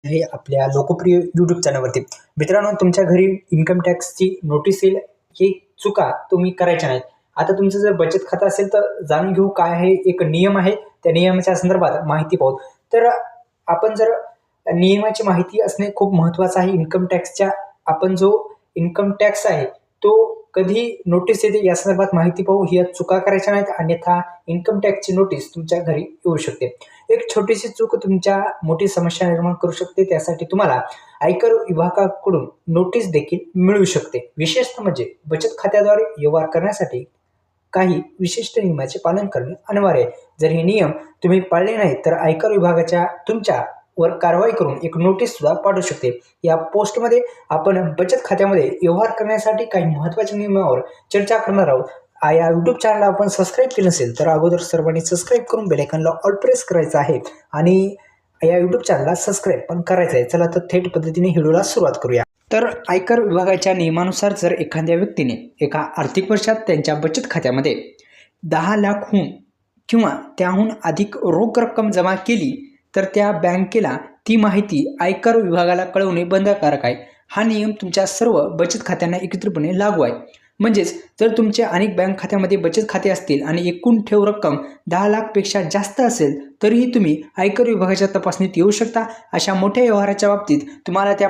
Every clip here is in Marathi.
हे आपल्या लोकप्रिय यूट्यूब चॅनलवरती. मित्रांनो, तुमच्या घरी इन्कम टॅक्सची नोटीस येईल ही चुका तुम्ही करायच्या नाहीत. आता तुमचं जर बचत खातं असेल तर जाणून घेऊ काय आहे. एक नियम आहे, त्या नियमाच्या संदर्भात माहिती पाहू. तर आपण जर नियमाची माहिती असणे खूप महत्त्वाचं आहे. इन्कम टॅक्सच्या आपण जो इन्कम टॅक्स आहे तो कधी नोटीस येते या संदर्भात माहिती पाहू. ही चुका करायच्या नाहीत, अन्यथा इन्कम टॅक्सची नोटीस तुमच्या घरी येऊ शकते. एक छोटीशी चूक तुमच्या मोठी समस्या निर्माण करू शकते. त्यासाठी तुम्हाला आयकर विभागाकडून नोटीस देखील मिळू शकते. विशेषतः म्हणजे बचत खात्याद्वारे व्यवहार करण्यासाठी काही विशिष्ट नियमाचे पालन करणे अनिवार्य आहे. जर हे नियम तुम्ही पाळले नाही तर आयकर विभागाच्या तुमच्यावर कारवाई करून एक नोटीस सुद्धा पाठवू शकते. या पोस्टमध्ये आपण बचत खात्यामध्ये व्यवहार करण्यासाठी काही महत्त्वाच्या नियमावर चर्चा करणार आहोत. या यूट्यूब चॅनलला आपण सबस्क्राईब केलं नसेल तर अगोदर सर्वांनी सबस्क्राईब करून बेल आयकॉनला ऑल प्रेस करायचं आहे आणि या यूट्यूब चॅनलला सबस्क्राईब पण करायचं आहे. चला तर थेट पद्धतीने व्हिडिओला सुरुवात करूया. तर आयकर विभागाच्या नियमानुसार जर एखाद्या व्यक्तीने एका आर्थिक वर्षात त्यांच्या बचत खात्यामध्ये 10 लाखहून किंवा त्याहून अधिक रोख रक्कम जमा केली तर त्या बँकेला ती माहिती आयकर विभागाला कळवणे बंधनकारक आहे. हा नियम तुमच्या सर्व बचत खात्यांना एकत्रितपणे लागू आहे. म्हणजेच जर तुमचे अनेक बँक खात्यामध्ये बचत खाते असतील आणि एकूण ठेव रक्कम 10 लाखपेक्षा जास्त असेल तरीही तुम्ही आयकर विभागाच्या तपासणीत येऊ शकता. अशा मोठ्या व्यवहाराच्या बाबतीत तुम्हाला त्या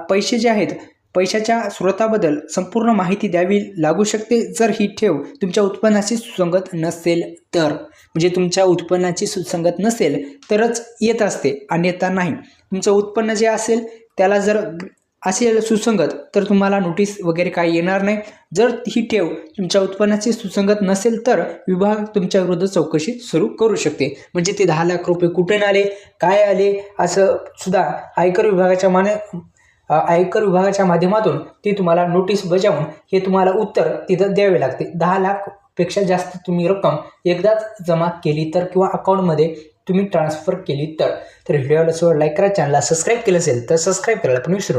पैसे जे आहेत पैशाच्या स्रोताबद्दल संपूर्ण माहिती द्यावी लागू शकते. जर ही ठेव तुमच्या उत्पन्नाशी सुसंगत नसेल तर, म्हणजे तुमच्या उत्पन्नाची सुसंगत नसेल तरच येत असते, अन्यथा नाही. तुमचं उत्पन्न जे असेल त्याला जर असेल सुसंगत तर तुम्हाला नोटीस वगैरे काही येणार नाही. जर ही ठेव तुमच्या उत्पन्नाची सुसंगत नसेल तर विभाग तुमच्या विरुद्ध चौकशी सुरू करू शकते. म्हणजे ते 10 लाख रुपये कुठून आले, काय आले, असं सुद्धा आयकर विभागाच्या माध्यमातून ती तुम्हाला नोटीस बजावून हे तुम्हाला उत्तर तिथं द्यावे लागते. 10 लाखपेक्षा जास्त तुम्ही रक्कम एकदाच जमा केली तर किंवा अकाउंटमध्ये तुम्ही ट्रान्सफर केली तर. व्हिडिओला लाईक करा, चॅनलला सबस्क्राईब केलं असेल तर सबस्क्राईब करायला पण विसरू नका.